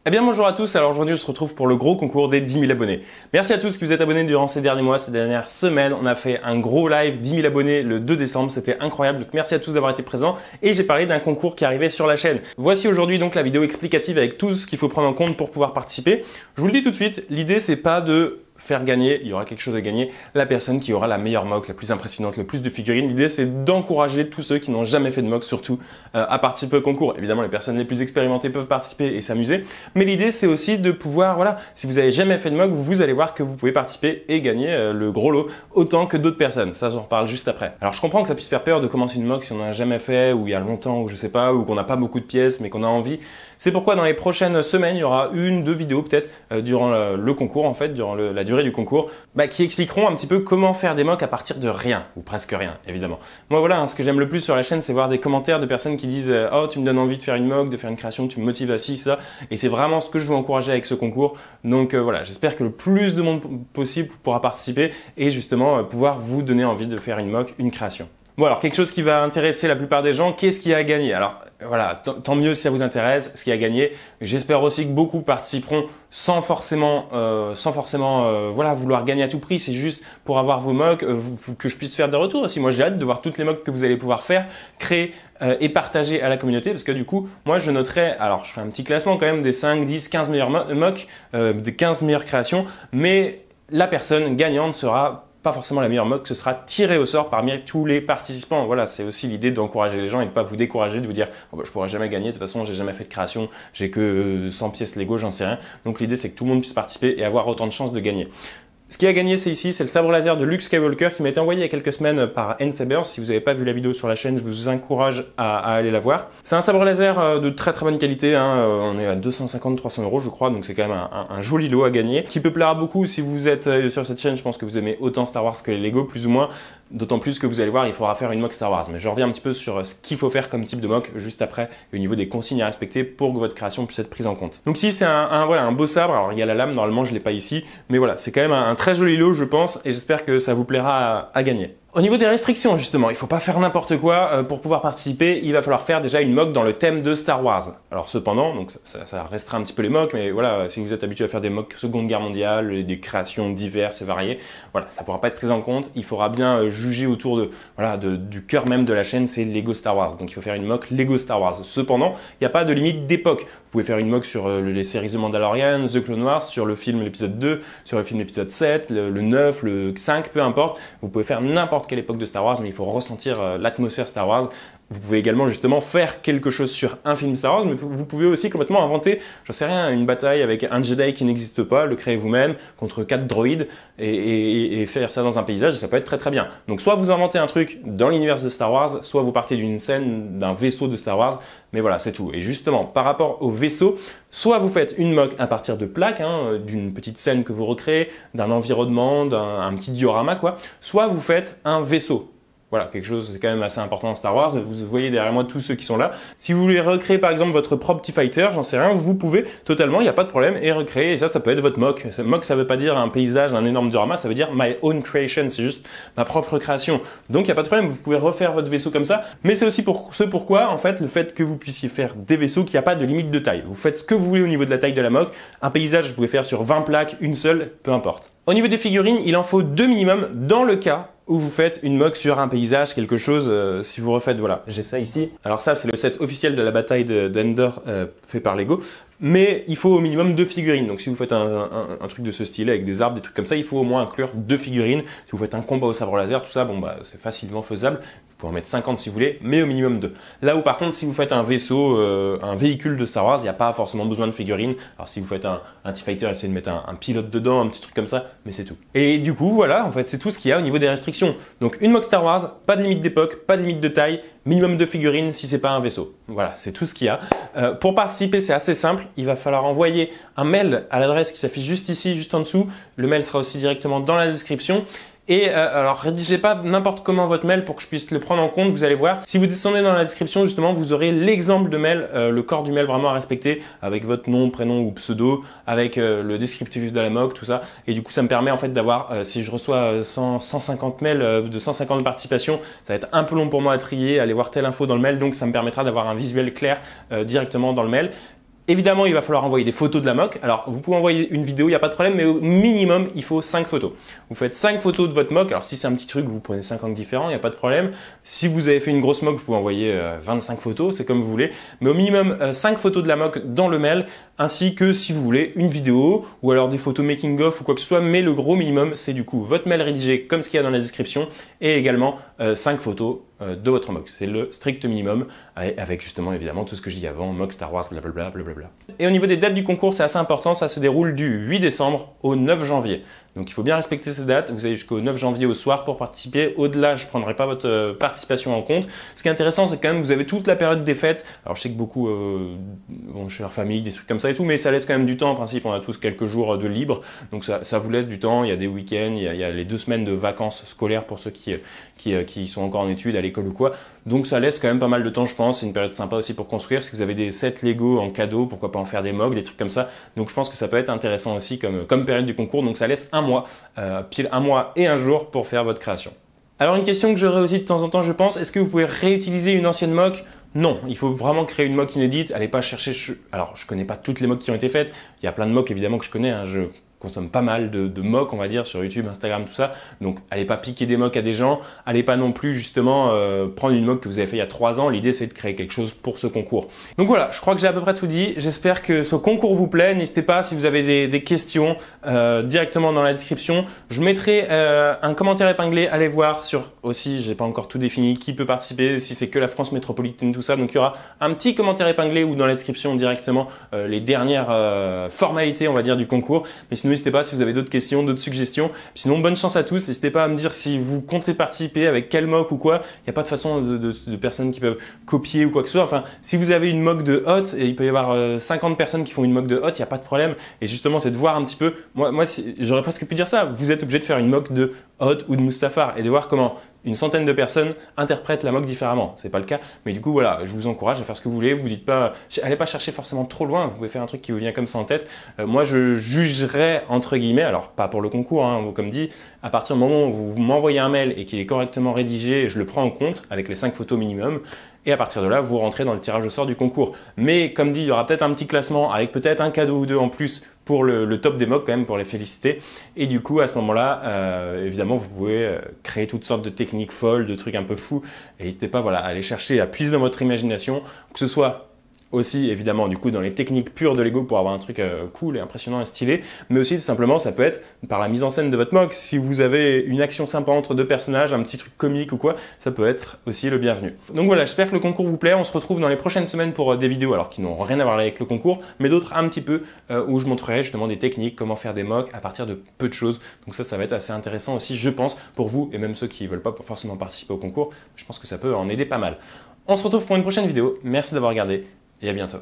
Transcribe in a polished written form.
Eh bien bonjour à tous, alors aujourd'hui on se retrouve pour le gros concours des 10 000 abonnés. Merci à tous qui vous êtes abonnés durant ces derniers mois, ces dernières semaines. On a fait un gros live 10 000 abonnés le 2 décembre, c'était incroyable. Donc merci à tous d'avoir été présents et j'ai parlé d'un concours qui arrivait sur la chaîne. Voici aujourd'hui donc la vidéo explicative avec tout ce qu'il faut prendre en compte pour pouvoir participer. Je vous le dis tout de suite, l'idée c'est pas de faire gagner, il y aura quelque chose à gagner, la personne qui aura la meilleure mock, la plus impressionnante, le plus de figurines. L'idée, c'est d'encourager tous ceux qui n'ont jamais fait de mock, surtout à participer au concours. Évidemment, les personnes les plus expérimentées peuvent participer et s'amuser, mais l'idée, c'est aussi de pouvoir, voilà, si vous avez jamais fait de mock, vous allez voir que vous pouvez participer et gagner le gros lot autant que d'autres personnes. Ça, j'en reparle juste après. Alors, je comprends que ça puisse faire peur de commencer une mock si on n'en a jamais fait, ou il y a longtemps, ou je sais pas, ou qu'on n'a pas beaucoup de pièces, mais qu'on a envie. C'est pourquoi dans les prochaines semaines, il y aura une, deux vidéos peut-être durant le concours, en fait, durant la durée du concours, qui expliqueront un petit peu comment faire des mocks à partir de rien, ou presque rien, évidemment. Moi, voilà, ce que j'aime le plus sur la chaîne, c'est voir des commentaires de personnes qui disent « Oh, tu me donnes envie de faire une mock, de faire une création, tu me motives à ci, ça », et c'est vraiment ce que je veux encourager avec ce concours. Donc voilà, j'espère que le plus de monde possible pourra participer et justement pouvoir vous donner envie de faire une mock, une création. Bon alors, quelque chose qui va intéresser la plupart des gens, qu'est-ce qui a gagné? Alors voilà, tant mieux si ça vous intéresse, ce qui a gagné. J'espère aussi que beaucoup participeront sans forcément voilà, vouloir gagner à tout prix. C'est juste pour avoir vos mocks, que je puisse faire des retours aussi. Moi j'ai hâte de voir toutes les mocks que vous allez pouvoir faire, créer et partager à la communauté, parce que du coup, moi je noterai, alors je ferai un petit classement quand même des 5, 10, 15 meilleurs mocks, des 15 meilleures créations, mais la personne gagnante sera pas forcément la meilleure mock, ce sera tiré au sort parmi tous les participants. Voilà, c'est aussi l'idée d'encourager les gens et de pas vous décourager, de vous dire oh bah, je pourrai jamais gagner, de toute façon j'ai jamais fait de création, j'ai que 100 pièces Lego, j'en sais rien. Donc l'idée c'est que tout le monde puisse participer et avoir autant de chances de gagner. Ce qui a gagné, c'est ici, c'est le sabre laser de Luke Skywalker qui m'a été envoyé il y a quelques semaines par N-Sabers. Si vous n'avez pas vu la vidéo sur la chaîne, je vous encourage à aller la voir. C'est un sabre laser de très très bonne qualité, hein. On est à 250-300 € je crois, donc c'est quand même un joli lot à gagner, qui peut plaire à beaucoup si vous êtes sur cette chaîne. Je pense que vous aimez autant Star Wars que les Lego, plus ou moins. D'autant plus que vous allez voir, il faudra faire une mock Star Wars. Mais je reviens un petit peu sur ce qu'il faut faire comme type de mock juste après, et au niveau des consignes à respecter pour que votre création puisse être prise en compte. Donc ici, c'est voilà, un beau sabre. Alors il y a la lame, normalement je l'ai pas ici, mais voilà, c'est quand même un très joli lot, je pense, et j'espère que ça vous plaira à gagner. Au niveau des restrictions, justement, il faut pas faire n'importe quoi. Pour pouvoir participer, il va falloir faire déjà une mock dans le thème de Star Wars. Alors cependant, donc ça restera un petit peu les mocks, mais voilà, si vous êtes habitué à faire des mocks Seconde Guerre mondiale, des créations diverses et variées, voilà, ça pourra pas être pris en compte. Il faudra bien juger autour du cœur même de la chaîne, c'est Lego Star Wars. Donc il faut faire une mock Lego Star Wars. Cependant, il n'y a pas de limite d'époque. Vous pouvez faire une mock sur les séries The Mandalorian, The Clone Wars, sur le film l'épisode 2, sur le film l'épisode 7, le 9, le 5, peu importe. Vous pouvez faire n'importe quelle époque de Star Wars, mais il faut ressentir l'atmosphère Star Wars. Vous pouvez également justement faire quelque chose sur un film Star Wars, mais vous pouvez aussi complètement inventer, j'en sais rien, une bataille avec un Jedi qui n'existe pas, le créer vous-même contre 4 droïdes et faire ça dans un paysage, et ça peut être très très bien. Donc soit vous inventez un truc dans l'univers de Star Wars, soit vous partez d'une scène d'un vaisseau de Star Wars, mais voilà, c'est tout. Et justement, par rapport au vaisseau, soit vous faites une mock à partir de plaques, hein, d'une petite scène que vous recréez, d'un environnement, d'un petit diorama, quoi, soit vous faites un vaisseau. Voilà, quelque chose, c'est quand même assez important dans Star Wars. Vous voyez derrière moi tous ceux qui sont là. Si vous voulez recréer par exemple votre propre TIE-Fighter, j'en sais rien, vous pouvez totalement, il n'y a pas de problème, et recréer. Et ça peut être votre mock. Mock, ça veut pas dire un paysage, un énorme diorama, ça veut dire my own creation, c'est juste ma propre création. Donc il n'y a pas de problème, vous pouvez refaire votre vaisseau comme ça. Mais c'est aussi pour ce pourquoi, en fait, le fait que vous puissiez faire des vaisseaux, qu'il n'y a pas de limite de taille. Vous faites ce que vous voulez au niveau de la taille de la mock. Un paysage, vous pouvez faire sur 20 plaques, une seule, peu importe. Au niveau des figurines, il en faut 2 minimum dans le cas où vous faites une mock sur un paysage, quelque chose, si vous refaites, voilà, j'ai ça ici. Alors ça, c'est le set officiel de la bataille d'Endor fait par Lego. Mais il faut au minimum 2 figurines. Donc si vous faites un truc de ce style avec des arbres, des trucs comme ça, il faut au moins inclure 2 figurines. Si vous faites un combat au sabre laser, tout ça, bon bah c'est facilement faisable. Vous pouvez en mettre 50 si vous voulez, mais au minimum 2. Là où par contre, si vous faites un vaisseau, un véhicule de Star Wars, il n'y a pas forcément besoin de figurines. Alors si vous faites un TIE-Fighter, essayez de mettre un pilote dedans, un petit truc comme ça, mais c'est tout. Et du coup, voilà, en fait, c'est tout ce qu'il y a au niveau des restrictions. Donc une mock Star Wars, pas de limite d'époque, pas de limite de taille, minimum de figurines si c'est pas un vaisseau. Voilà, c'est tout ce qu'il y a. Pour participer, c'est assez simple. Il va falloir envoyer un mail à l'adresse qui s'affiche juste ici, juste en dessous. Le mail sera aussi directement dans la description. Et alors, rédigez pas n'importe comment votre mail pour que je puisse le prendre en compte. Vous allez voir. Si vous descendez dans la description, justement, vous aurez l'exemple de mail, le corps du mail vraiment à respecter, avec votre nom, prénom ou pseudo, avec le descriptif de la mock, tout ça. Et du coup, ça me permet en fait d'avoir, si je reçois 150 mails de 150 participations, ça va être un peu long pour moi à trier, aller voir telle info dans le mail. Donc, ça me permettra d'avoir un visuel clair directement dans le mail. Évidemment, il va falloir envoyer des photos de la mock. Alors, vous pouvez envoyer une vidéo, il n'y a pas de problème, mais au minimum, il faut 5 photos. Vous faites 5 photos de votre mock. Alors, si c'est un petit truc, vous prenez 5 angles différents, il n'y a pas de problème. Si vous avez fait une grosse mock, vous pouvez envoyer 25 photos, c'est comme vous voulez. Mais au minimum, 5 photos de la mock dans le mail, ainsi que si vous voulez une vidéo ou alors des photos making-of ou quoi que ce soit. Mais le gros minimum, c'est du coup votre mail rédigé comme ce qu'il y a dans la description et également 5 photos de votre mock. C'est le strict minimum avec justement évidemment tout ce que je dis avant, mock Star Wars, blablabla, blablabla. Et au niveau des dates du concours, c'est assez important, ça se déroule du 8 décembre au 9 janvier. Donc il faut bien respecter ces dates, vous avez jusqu'au 9 janvier au soir pour participer. Au-delà, je ne prendrai pas votre participation en compte. Ce qui est intéressant, c'est quand même que vous avez toute la période des fêtes. Alors je sais que beaucoup vont chez leur famille, des trucs comme ça et tout, mais ça laisse quand même du temps. En principe, on a tous quelques jours de libre, donc ça vous laisse du temps. Il y a des week-ends, il y a les 2 semaines de vacances scolaires pour ceux qui sont encore en études à l'école ou quoi. Donc ça laisse quand même pas mal de temps, je pense. C'est une période sympa aussi pour construire. Si vous avez des sets Lego en cadeau, pourquoi pas en faire des mocks, des trucs comme ça. Donc je pense que ça peut être intéressant aussi comme période du concours. Donc ça laisse un mois, pile un mois et un jour pour faire votre création. Alors une question que j'aurai aussi de temps en temps, je pense, est-ce que vous pouvez réutiliser une ancienne mock? Non, il faut vraiment créer une mock inédite. Allez pas chercher. Alors je connais pas toutes les mocks qui ont été faites. Il y a plein de mocks évidemment que je connais. Je consomme pas mal de mocks, on va dire, sur YouTube, Instagram, tout ça. Donc, allez pas piquer des mocks à des gens. Allez pas non plus, justement, prendre une mock que vous avez fait il y a 3 ans. L'idée, c'est de créer quelque chose pour ce concours. Donc voilà, je crois que j'ai à peu près tout dit. J'espère que ce concours vous plaît. N'hésitez pas, si vous avez des questions, directement dans la description. Je mettrai un commentaire épinglé. Allez voir sur aussi, j'ai pas encore tout défini, qui peut participer, si c'est que la France métropolitaine, tout ça. Donc, il y aura un petit commentaire épinglé ou dans la description directement les dernières formalités, on va dire, du concours. Mais sinon, n'hésitez pas si vous avez d'autres questions, d'autres suggestions. Sinon, bonne chance à tous. N'hésitez pas à me dire si vous comptez participer, avec quel mock ou quoi. Il n'y a pas de façon de personnes qui peuvent copier ou quoi que ce soit. Enfin, si vous avez une mock de Hot et il peut y avoir 50 personnes qui font une mock de Hot, il n'y a pas de problème. Et justement, c'est de voir un petit peu. Moi j'aurais presque pu dire ça. Vous êtes obligé de faire une mock de Hot ou de Mustafar et de voir comment une centaine de personnes interprètent la mock différemment. C'est pas le cas, mais du coup voilà, je vous encourage à faire ce que vous voulez. Vous dites pas, allez pas chercher forcément trop loin. Vous pouvez faire un truc qui vous vient comme ça en tête. Moi, je jugerai entre guillemets, alors pas pour le concours, hein, comme dit, à partir du moment où vous m'envoyez un mail et qu'il est correctement rédigé, je le prends en compte avec les 5 photos minimum. Et à partir de là, vous rentrez dans le tirage au sort du concours. Mais comme dit, il y aura peut-être un petit classement avec peut-être un cadeau ou deux en plus pour le top des mocks quand même, pour les féliciter. Et du coup, à ce moment-là, évidemment, vous pouvez créer toutes sortes de techniques folles, de trucs un peu fous. Et n'hésitez pas voilà, à aller chercher, à puiser dans votre imagination, que ce soit aussi évidemment du coup dans les techniques pures de Lego pour avoir un truc cool et impressionnant et stylé, mais aussi tout simplement ça peut être par la mise en scène de votre mock. Si vous avez une action sympa entre deux personnages, un petit truc comique ou quoi, ça peut être aussi le bienvenu. Donc voilà, j'espère que le concours vous plaît. On se retrouve dans les prochaines semaines pour des vidéos alors qui n'ont rien à voir avec le concours, mais d'autres un petit peu où je montrerai justement des techniques, comment faire des mocks à partir de peu de choses. Donc ça va être assez intéressant aussi, je pense, pour vous et même ceux qui veulent pas forcément participer au concours. Je pense que ça peut en aider pas mal. On se retrouve pour une prochaine vidéo. Merci d'avoir regardé et à bientôt.